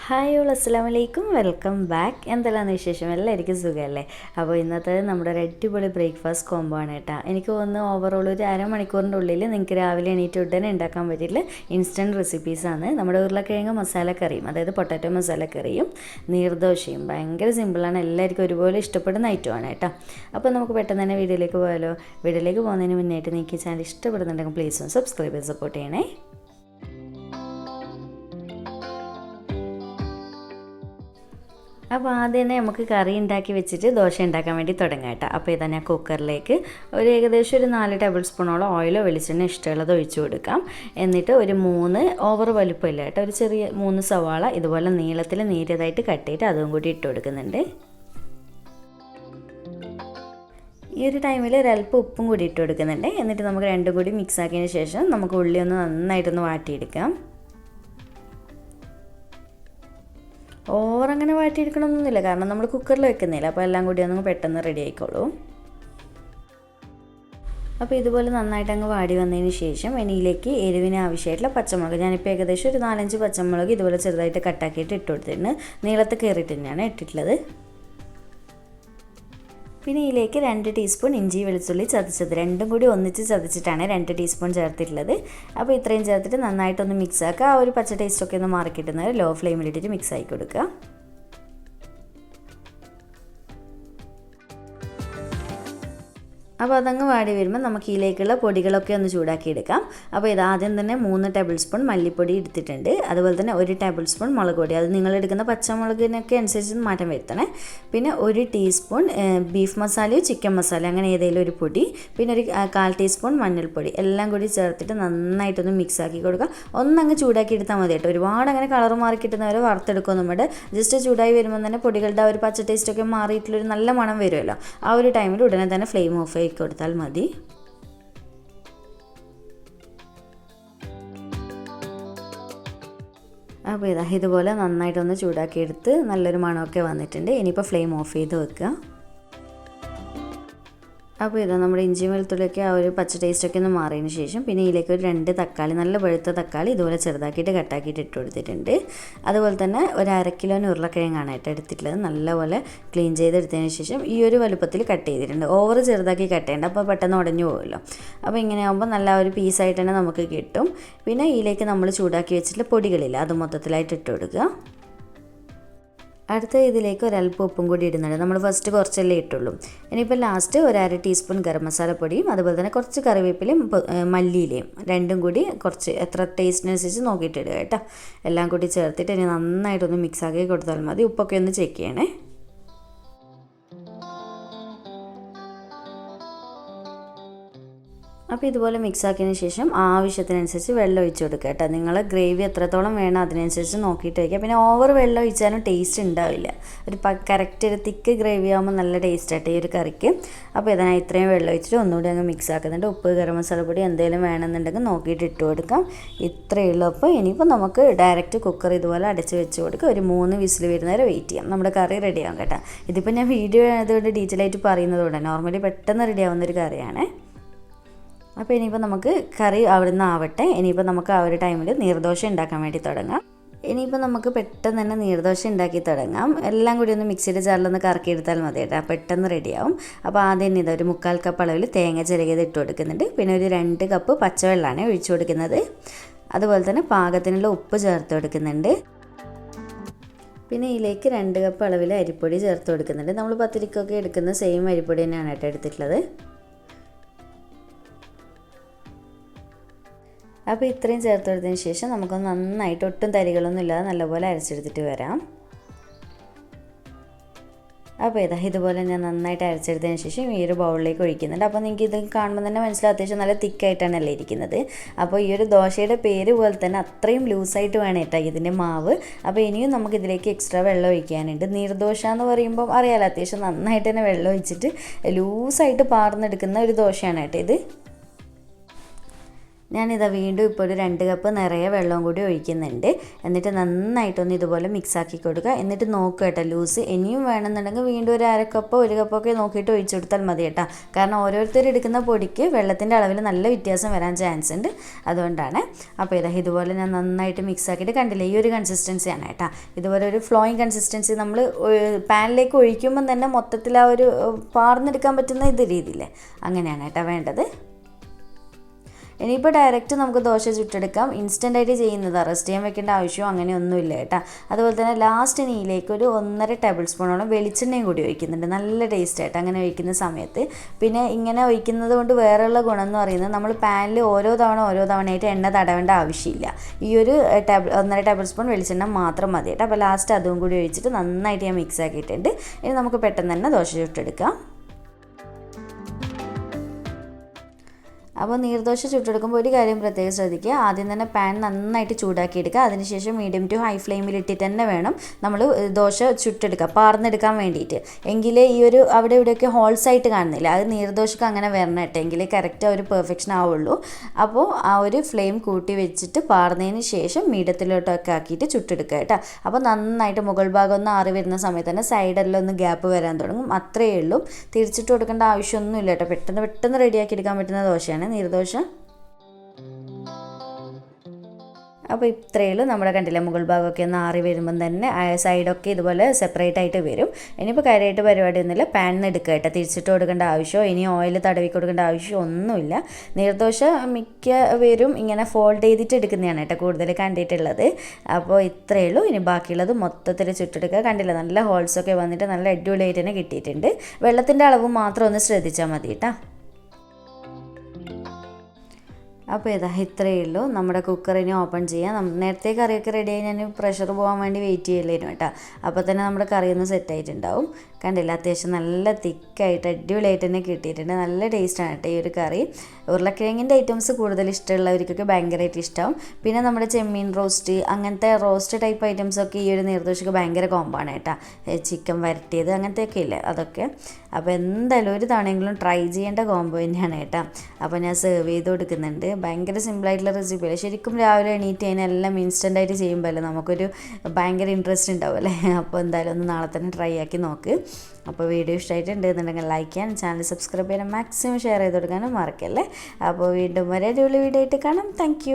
Hi all അസ്സലാമു അലൈക്കും welcome back. എന്തെല്ലാം വിശേഷം? എല്ലാവർക്കും സുഖമല്ലേ? അപ്പോൾ ഇന്നത്തെ നമ്മുടെ ഒരു അടിപൊളി ബ്രേക്ക്ഫാസ്റ്റ് കോംബോ ആണ് കേട്ടോ. എനിക്ക് തോന്നുന്നു ഓവറോൾ ഒരു അരമണിക്കൂറിൻ്റെ ഉള്ളിൽ നിങ്ങൾക്ക് രാവിലെ എണീറ്റ് ഉടനെ ഉണ്ടാക്കാൻ പറ്റില്ല ഇൻസ്റ്റൻറ്റ് റെസിപ്പീസാണ്. നമ്മുടെ ഉരുളക്കിഴങ്ങ് മസാലക്കറിയും, അതായത് പൊട്ടാറ്റോ മസാലക്കറിയും നീർദോശയും ഭയങ്കര സിമ്പിളാണ്, എല്ലാവർക്കും ഒരുപോലെ ഇഷ്ടപ്പെടുന്ന ഐറ്റമാണ് കേട്ടോ. അപ്പോൾ നമുക്ക് പെട്ടെന്ന് തന്നെ വീഡിയോയിലേക്ക് പോയാലോ? വീഡിയോയിലേക്ക് പോകുന്നതിന് മുന്നേയായിട്ട് നിങ്ങൾക്ക് ഈ ചാനൽ ഇഷ്ടപ്പെടുന്നുണ്ടെങ്കിൽ പ്ലീസ് ഒന്ന് സബ്സ്ക്രൈബ് ചെയ്ത് സപ്പോർട്ട് ചെയ്യണേ. അപ്പോൾ ആദ്യം തന്നെ നമുക്ക് കറി ഉണ്ടാക്കി വെച്ചിട്ട് ദോശ ഉണ്ടാക്കാൻ വേണ്ടി തുടങ്ങാം കേട്ടോ. അപ്പോൾ ഇതാ ഞാൻ കുക്കറിലേക്ക് ഏകദേശം ഒരു 4 ടേബിൾ സ്പൂണോളം ഓയിലോ വെളിച്ചെണ്ണ ഇഷ്ടമുള്ളത് ഒഴിച്ചു കൊടുക്കാം. എന്നിട്ട് ഒരു 3 ഓവർ വലുപ്പമില്ല കേട്ടോ, ഒരു ചെറിയ 3 സവാള ഇതുപോലെ നീളത്തിൽ നീരിയതായിട്ട് കട്ട് ചെയ്തിട്ട് അതും കൂടി ഇട്ട് കൊടുക്കുന്നുണ്ട്. ഈ ഒരു ടൈമിൽ ഒരല്പം ഉപ്പും കൂടി ഇട്ട് കൊടുക്കുന്നുണ്ട്. എന്നിട്ട് നമുക്ക് രണ്ടും കൂടി മിക്സ് ആക്കിയതിന് ശേഷം നമുക്ക് ഉള്ളി ഒന്ന് നന്നായിട്ടൊന്ന് വാട്ടിയെടുക്കാം. ഓവറങ്ങനെ വാട്ടിയെടുക്കണമെന്നൊന്നുമില്ല, കാരണം നമ്മൾ കുക്കറിൽ വെക്കുന്നില്ല, അപ്പോൾ എല്ലാം കൂടി ഒന്ന് പെട്ടെന്ന് റെഡി ആയിക്കോളൂ. അപ്പോൾ ഇതുപോലെ നന്നായിട്ട് അങ്ങ് വാടി വന്നതിന് ശേഷം എണ്ണയിലേക്ക് എരിവിന് ആവശ്യമായിട്ടുള്ള പച്ചമുളക്, ഞാനിപ്പോൾ ഏകദേശം ഒരു 4-5 പച്ചമുളക് ഇതുപോലെ ചെറുതായിട്ട് കട്ടാക്കിയിട്ട് ഇട്ട് കൊടുത്തിട്ടുണ്ട്. നീളത്തിൽ കയറിയിട്ട് തന്നെയാണ് ഇട്ടിട്ടുള്ളത്. പിന്നെ ഇതിലേക്ക് 2 ടീസ്പൂൺ ഇഞ്ചി വെളുത്തുള്ളി ചതച്ചത്, രണ്ടും കൂടി ഒന്നിച്ച് ചതച്ചിട്ടാണ് 2 ടീസ്പൂൺ ചേർത്തിട്ടുള്ളത്. അപ്പോൾ ഇത്രയും ചേർത്തിട്ട് നന്നായിട്ടൊന്ന് മിക്സ് ആക്കുക. ആ ഒരു പച്ച ടേസ്റ്റൊക്കെ ഒന്ന് മാറി കിട്ടുന്നത് ലോ ഫ്ലെയിമിലിട്ടിട്ട് മിക്സ് ആക്കി കൊടുക്കുക. അപ്പോൾ അതങ്ങ് വാടി വരുമ്പോൾ നമുക്ക് ഇതിലേക്കുള്ള പൊടികളൊക്കെ ഒന്ന് ചൂടാക്കി എടുക്കാം. അപ്പോൾ ഇത് ആദ്യം തന്നെ 3 ടേബിൾ സ്പൂൺ മല്ലിപ്പൊടി എടുത്തിട്ടുണ്ട്. അതുപോലെ തന്നെ 1 ടേബിൾ സ്പൂൺ മുളക് പൊടി, അത് നിങ്ങളെടുക്കുന്ന പച്ചമുളകിനൊക്കെ അനുസരിച്ച് മാറ്റം വരുത്തണേ. പിന്നെ 1 ടീസ്പൂൺ ബീഫ് മസാലയോ ചിക്കൻ മസാല അങ്ങനെ ഏതെങ്കിലും ഒരു പൊടി, പിന്നെ ഒരു 1/4 ടീസ്പൂൺ മഞ്ഞൾപ്പൊടി, എല്ലാം കൂടി ചേർത്തിട്ട് നന്നായിട്ടൊന്ന് മിക്സ് ആക്കി കൊടുക്കുക. ഒന്നങ്ങ് ചൂടാക്കി എടുത്താൽ മതി കേട്ടോ, ഒരുപാട് അങ്ങനെ കളർ മാറി കിട്ടുന്നവരെ വറുത്തെടുക്കൊന്നും വേണ്ട. ജസ്റ്റ് ചൂടായി വരുമ്പോൾ തന്നെ പൊടികളുടെ ആ ഒരു പച്ച ടേസ്റ്റൊക്കെ മാറിയിട്ടുള്ളൊരു നല്ല മണം വരുമല്ലോ, ആ ഒരു ടൈമിൽ ഉടനെ തന്നെ ഫ്ലെയിം ഓഫ് ആയി കൊടുത്താൽ മതി. അപ്പോൾ ഇതുപോലെ നന്നായിട്ടൊന്ന് ചൂടാക്കിയെടുത്ത് നല്ലൊരു മണമൊക്കെ വന്നിട്ടുണ്ട്. ഇനിയിപ്പോൾ ഫ്ലെയിം ഓഫ് ചെയ്ത് വെക്കുക. അപ്പോൾ നമ്മുടെ ഇഞ്ചി വെളുത്തുള്ളിയൊക്കെ ആ ഒരു പച്ച ടേസ്റ്റൊക്കെ ഒന്ന് മാറിയതിന് ശേഷം പിന്നെ ഇതിലേക്ക് ഒരു 2 തക്കാളി, നല്ല പഴുത്ത തക്കാളി ഇതുപോലെ ചെറുതാക്കിയിട്ട് കട്ടാക്കിയിട്ട് ഇട്ട് കൊടുത്തിട്ടുണ്ട്. അതുപോലെ തന്നെ ഒരു 1/2 കിലോന് ഉരുളക്കിഴങ്ങാണ് കേട്ടോ എടുത്തിട്ടുള്ളത്. നല്ലപോലെ ക്ലീൻ ചെയ്തെടുത്തതിന് ശേഷം ഈ ഒരു വലുപ്പത്തിൽ കട്ട് ചെയ്തിട്ടുണ്ട്. ഓവർ ചെറുതാക്കി കട്ട് ചെയ്യേണ്ട, അപ്പോൾ പെട്ടെന്ന് ഉടഞ്ഞു പോകുമല്ലോ. അപ്പോൾ ഇങ്ങനെ ആകുമ്പോൾ നല്ല ഒരു പീസായിട്ട് തന്നെ നമുക്ക് കിട്ടും. പിന്നെ ഇതിലേക്ക് നമ്മൾ ചൂടാക്കി വെച്ചിട്ടുള്ള പൊടികളില്ല, അത് മൊത്തത്തിലായിട്ട് ഇട്ട് കൊടുക്കുക. അടുത്ത ഇതിലേക്ക് ഒരല്പം ഉപ്പും കൂടി ഇടുന്നുണ്ട്. നമ്മൾ ഫസ്റ്റ് കുറച്ചല്ലേ ഇട്ടുള്ളൂ. ഇനിയിപ്പോൾ ലാസ്റ്റ് ഒരു 1/2 ടീസ്പൂൺ ഗരം മസാലപ്പൊടിയും അതുപോലെ തന്നെ കുറച്ച് കറിവേപ്പിലയും മല്ലിയിലയും രണ്ടും കൂടി കുറച്ച് എത്ര ടേസ്റ്റിനനുസരിച്ച് നോക്കിയിട്ട് ഇടുക കേട്ടോ. എല്ലാം കൂടി ചേർത്തിട്ട് ഇനി നന്നായിട്ടൊന്ന് മിക്സ് ആക്കി കൊടുത്താൽ മതി. ഉപ്പൊക്കെ ഒന്ന് ചെക്ക് ചെയ്യണേ. അപ്പോൾ ഇതുപോലെ മിക്സ് ആക്കിയതിന് ശേഷം ആവശ്യത്തിനനുസരിച്ച് വെള്ളം ഒഴിച്ച് കൊടുക്കുക കേട്ടോ. നിങ്ങൾ ഗ്രേവി എത്രത്തോളം വേണം അതിനനുസരിച്ച് നോക്കിയിട്ട് വയ്ക്കുക. പിന്നെ ഓവർ വെള്ളം ഒഴിച്ചാലും ടേസ്റ്റ് ഉണ്ടാവില്ല. ഒരു കറക്റ്റ് ഒരു തിക്ക് ഗ്രേവി ആകുമ്പോൾ നല്ല ടേസ്റ്റ് ആയിട്ട് ഈ ഒരു കറിക്ക്. അപ്പോൾ ഇതിനായി ഇത്രയും വെള്ളം ഒഴിച്ചിട്ട് ഒന്നുകൂടി അങ്ങ് മിക്സ് ആക്കുന്നുണ്ട്. ഉപ്പ് ഗരം മസാലപ്പൊടി എന്തെങ്കിലും വേണമെന്നുണ്ടെങ്കിൽ നോക്കിയിട്ട് ഇട്ട് കൊടുക്കാം. ഇത്രയേ ഉള്ളൂ. അപ്പോൾ ഇനിയിപ്പോൾ നമുക്ക് ഡയറക്റ്റ് കുക്കർ ഇതുപോലെ അടച്ച് വെച്ച് കൊടുക്കുക. ഒരു 3 വിസിൽ വരുന്നവരെ വെയിറ്റ് ചെയ്യാം. നമ്മുടെ കറി റെഡിയാകും കേട്ടോ. ഇതിപ്പോൾ ഞാൻ വീഡിയോ ആയതുകൊണ്ട് ഡീറ്റെയിൽ ആയിട്ട് പറയുന്നതുകൊണ്ട് നോർമലി പെട്ടെന്ന് റെഡിയാവുന്നൊരു കറിയാണ്. അപ്പോൾ ഇനിയിപ്പോൾ നമുക്ക് കറി അവിടെ നിന്ന് ആവട്ടെ. ഇനിയിപ്പോൾ നമുക്ക് ആ ഒരു ടൈമിൽ നീർദോശ ഉണ്ടാക്കാൻ വേണ്ടി തുടങ്ങാം. ഇനിയിപ്പോൾ നമുക്ക് പെട്ടെന്ന് തന്നെ നീർദോശ ഉണ്ടാക്കി തുടങ്ങാം. എല്ലാം കൂടി ഒന്ന് മിക്സിയുടെ ജാറിലൊന്ന് കറക്കിയെടുത്താൽ മതി കേട്ടോ, പെട്ടെന്ന് റെഡിയാവും. അപ്പോൾ ആദ്യം തന്നെ ഇതൊരു 1/4 കപ്പ് അളവിൽ തേങ്ങ ചിരകിയത് ഇട്ട് കൊടുക്കുന്നുണ്ട്. പിന്നെ ഒരു 2 കപ്പ് പച്ചവെള്ളമാണ് ഒഴിച്ചു കൊടുക്കുന്നത്. അതുപോലെ തന്നെ പാകത്തിനുള്ള ഉപ്പ് ചേർത്ത് കൊടുക്കുന്നുണ്ട്. പിന്നെ ഇതിലേക്ക് 2 കപ്പ് അളവിൽ അരിപ്പൊടി ചേർത്ത് കൊടുക്കുന്നുണ്ട്. നമ്മൾ പത്തിരിക്കൊക്കെ എടുക്കുന്ന സെയിം അരിപ്പൊടി തന്നെയാണ് കേട്ടോ എടുത്തിട്ടുള്ളത്. അപ്പോൾ ഇത്രയും ചേർത്ത് കൊടുത്തതിന് ശേഷം നമുക്കൊന്ന് നന്നായിട്ട് ഒട്ടും തരികളൊന്നും ഇല്ലാതെ നല്ലപോലെ അരച്ചെടുത്തിട്ട് വരാം. അപ്പോൾ ഇതുപോലെ ഞാൻ നന്നായിട്ട് അരച്ചെടുത്തതിന് ശേഷം ഈ ഒരു ബൗളിലേക്ക് ഒഴിക്കുന്നുണ്ട്. അപ്പോൾ നിങ്ങൾക്ക് ഇത് കാണുമ്പോൾ തന്നെ മനസ്സിലാവും അത്യാവശ്യം നല്ല തിക്കായിട്ടാണല്ലേ ഇരിക്കുന്നത്. അപ്പോൾ ഈ ഒരു ദോശയുടെ പേര് പോലെ തന്നെ അത്രയും ലൂസായിട്ട് വേണം കേട്ടോ ഇതിൻ്റെ മാവ്. അപ്പോൾ ഇനിയും നമുക്കിതിലേക്ക് എക്സ്ട്രാ വെള്ളം ഒഴിക്കാനുണ്ട്. നീർദോശ എന്ന് പറയുമ്പോൾ അറിയാമല്ലോ, അത്യാവശ്യം നന്നായിട്ട് തന്നെ വെള്ളം ഒഴിച്ചിട്ട് ലൂസായിട്ട് പാർന്നെടുക്കുന്ന ഒരു ദോശയാണ് കേട്ടോ ഇത്. ഞാനിതാ വീണ്ടും ഇപ്പോൾ ഒരു 2 കപ്പ് നിറയെ വെള്ളം കൂടി ഒഴിക്കുന്നുണ്ട്. എന്നിട്ട് നന്നായിട്ടൊന്ന് ഇതുപോലെ മിക്സ് ആക്കി കൊടുക്കുക. എന്നിട്ട് നോക്കുക കേട്ടോ, ലൂസ് ഇനിയും വേണമെന്നുണ്ടെങ്കിൽ വീണ്ടും ഒരു 1/2 കപ്പോ 1 കപ്പൊക്കെ നോക്കിയിട്ട് ഒഴിച്ചു കൊടുത്താൽ മതി കേട്ടോ. കാരണം ഓരോരുത്തർ എടുക്കുന്ന പൊടിക്ക് വെള്ളത്തിൻ്റെ അളവിൽ നല്ല വ്യത്യാസം വരാൻ ചാൻസ് ഉണ്ട്, അതുകൊണ്ടാണ്. അപ്പോൾ ഇതുപോലെ ഞാൻ നന്നായിട്ട് മിക്സ് ആക്കിയിട്ട് കണ്ടില്ലേ, ഈ ഒരു കൺസിസ്റ്റൻസിയാണ് കേട്ടോ. ഇതുപോലെ ഒരു ഫ്ലോയിങ് കൺസിസ്റ്റൻസി നമ്മൾ പാനിലേക്ക് ഒഴിക്കുമ്പം തന്നെ മൊത്തത്തിൽ ആ ഒരു പാർന്നെടുക്കാൻ പറ്റുന്ന രീതിയില്ലേ, അങ്ങനെയാണ് കേട്ടോ വേണ്ടത്. ഇനിയിപ്പോൾ ഡയറക്റ്റ് നമുക്ക് ദോശ ചുട്ടെടുക്കാം. ഇൻസ്റ്റൻ്റായിട്ട് ചെയ്യുന്നതാണ്, റെസ്റ്റ് ചെയ്യാൻ വെക്കേണ്ട ആവശ്യമോ അങ്ങനെയൊന്നുമില്ല കേട്ടോ. അതുപോലെ തന്നെ ലാസ്റ്റ് ഇതിലേക്ക് ഒരു 1.5 ടേബിൾ സ്പൂണോളം വെളിച്ചെണ്ണയും കൂടി ഒഴിക്കുന്നുണ്ട്. നല്ല ടേസ്റ്റ് ആയിട്ട് അങ്ങനെ ഒഴിക്കുന്ന സമയത്ത്. പിന്നെ ഇങ്ങനെ ഒഴിക്കുന്നത് കൊണ്ട് വേറെയുള്ള ഗുണം എന്ന് പറയുന്നത് നമ്മൾ പാനിൽ ഓരോ തവണയായിട്ട് എണ്ണ തടവേണ്ട ആവശ്യമില്ല. ഈ ഒരു 1.5 ടേബിൾ സ്പൂൺ വെളിച്ചെണ്ണ മാത്രം മതി കേട്ടോ. അപ്പോൾ ലാസ്റ്റ് അതും കൂടി ഒഴിച്ചിട്ട് നന്നായിട്ട് ഞാൻ മിക്സ് ആക്കിയിട്ടുണ്ട്. ഇനി നമുക്ക് പെട്ടെന്ന് തന്നെ ദോശ ചുട്ടെടുക്കാം. അപ്പോൾ നീർദോശ ചുട്ടെടുക്കുമ്പോൾ ഒരു കാര്യം പ്രത്യേകം ശ്രദ്ധിക്കുക, ആദ്യം തന്നെ പാൻ നന്നായിട്ട് ചൂടാക്കി എടുക്കുക. അതിനുശേഷം മീഡിയം ടു ഹൈ ഫ്ലെയിമിൽ ഇട്ടിട്ട് തന്നെ വേണം നമ്മൾ ദോശ ചുട്ടെടുക്കുക, പാർന്നെടുക്കാൻ വേണ്ടിയിട്ട്. എങ്കിലേ ഈ ഒരു അവിടെ ഇവിടെയൊക്കെ ഹോൾസ് ആയിട്ട് കാണുന്നില്ല, അത് നീർദോശക്ക് അങ്ങനെ വരണം കേട്ടോ, എങ്കിലേ കറക്റ്റ് ഒരു പെർഫെക്ഷൻ ആവുള്ളൂ. അപ്പോൾ ആ ഒരു ഫ്ലെയിം കൂട്ടി വെച്ചിട്ട് പാർന്നതിന് ശേഷം മീഡിയത്തിലോട്ടൊക്കെ ആക്കിയിട്ട് ചുട്ടെടുക്കുക കേട്ടോ. അപ്പോൾ നന്നായിട്ട് മുകൾ ഭാഗം ഒന്ന് ആറി വരുന്ന സമയത്ത് തന്നെ സൈഡെല്ലാം ഒന്ന് ഗ്യാപ്പ് വരാൻ തുടങ്ങും, അത്രയേ ഉള്ളൂ. തിരിച്ചിട്ട് കൊടുക്കേണ്ട ആവശ്യമൊന്നുമില്ല കേട്ടോ. പെട്ടെന്ന് റെഡിയാക്കി എടുക്കാൻ പറ്റുന്ന ദോശയാണ് നീർദോശ. അപ്പോൾ ഇത്രയേ ഉള്ളൂ. നമ്മുടെ കണ്ടില്ലേ, മുകൾ ഭാഗമൊക്കെ ഒന്ന് ആറി വരുമ്പം തന്നെ സൈഡൊക്കെ ഇതുപോലെ സെപ്പറേറ്റ് ആയിട്ട് വരും. ഇനിയിപ്പോൾ കാര്യമായിട്ട് പരിപാടിയൊന്നുമില്ല, പാനിൽ എടുക്കുക കേട്ടോ. തിരിച്ചിട്ട് കൊടുക്കേണ്ട ആവശ്യമോ ഇനി ഓയിൽ തടവി കൊടുക്കേണ്ട ആവശ്യമോ ഒന്നുമില്ല. നീർദോശ മിക്ക പേരും ഇങ്ങനെ ഫോൾഡ് ചെയ്തിട്ട് എടുക്കുന്നതാണ് കേട്ടോ കൂടുതൽ കണ്ടിട്ടുള്ളത്. അപ്പോൾ ഇത്രയേ ഉള്ളൂ. ഇനി ബാക്കിയുള്ളത് മൊത്തത്തിൽ ചുട്ടെടുക്കുക. കണ്ടില്ല, നല്ല ഹോൾസൊക്കെ വന്നിട്ട് നല്ല അടിപൊളിയായിട്ട് തന്നെ കിട്ടിയിട്ടുണ്ട്. വെള്ളത്തിൻ്റെ അളവ് മാത്രം ഒന്ന് ശ്രദ്ധിച്ചാൽ മതി കേട്ടോ. അപ്പോൾ ഇത്രയേ ഉള്ളൂ. നമ്മുടെ കുക്കറിനെ ഓപ്പൺ ചെയ്യാം. നേരത്തെ കറിയൊക്കെ റെഡിയായി ഞാൻ പ്രഷർ പോകാൻ വേണ്ടി വെയിറ്റ് ചെയ്യലായിരുന്നു കേട്ടോ. അപ്പോൾ തന്നെ നമ്മുടെ കറിയൊന്ന് സെറ്റായിട്ടുണ്ടാവും. കണ്ടില്ല, അത്യാവശ്യം നല്ല തിക്കായിട്ട് അടിപൊളിയായിട്ട് തന്നെ കിട്ടിയിട്ടുണ്ട്. നല്ല ടേസ്റ്റാണ് കേട്ടോ ഈ ഒരു കറി. ഉരുളക്കിഴങ്ങിൻ്റെ ഐറ്റംസ് കൂടുതൽ ഇഷ്ടമുള്ളവർക്കൊക്കെ ഭയങ്കരമായിട്ട് ഇഷ്ടമാവും. പിന്നെ നമ്മുടെ ചെമ്മീൻ റോസ്റ്റ്, അങ്ങനത്തെ റോസ്റ്റ് ടൈപ്പ് ഐറ്റംസൊക്കെ ഈ ഒരു നീർദോശയ്ക്ക് ഭയങ്കര കോമ്പാണ് കേട്ടോ. ചിക്കൻ വരട്ടിയത് അങ്ങനത്തെയൊക്കെ ഇല്ലേ, അതൊക്കെ. അപ്പോൾ എന്തായാലും ഒരു തവണയെങ്കിലും ട്രൈ ചെയ്യേണ്ട കോംബോ തന്നെയാണ് കേട്ടോ. അപ്പോൾ ഞാൻ സെർവ് ചെയ്ത് കൊടുക്കുന്നുണ്ട്. ഭയങ്കര സിമ്പിളായിട്ടുള്ള റെസിപ്പിയല്ലേ. ശരിക്കും രാവിലെ എണീറ്റ് അതിനെല്ലാം ഇൻസ്റ്റൻ്റായിട്ട് ചെയ്യുമ്പോഴല്ലേ നമുക്കൊരു ഭയങ്കര ഇൻട്രസ്റ്റ് ഉണ്ടാവും അല്ലേ. അപ്പോൾ എന്തായാലും ഒന്ന് നാളെ തന്നെ ട്രൈ ആക്കി നോക്ക്. അപ്പോൾ വീഡിയോ ഇഷ്ടമായിട്ടുണ്ടെന്നുണ്ടെങ്കിൽ ലൈക്ക് ചെയ്യാനും ചാനൽ സബ്സ്ക്രൈബ് ചെയ്യാനും മാക്സിമം ഷെയർ ചെയ്ത് കൊടുക്കാനും മറക്കല്ലേ. അപ്പോൾ വീണ്ടും ഒരു അടിപൊളി വീഡിയോ ആയിട്ട് കാണാം. താങ്ക്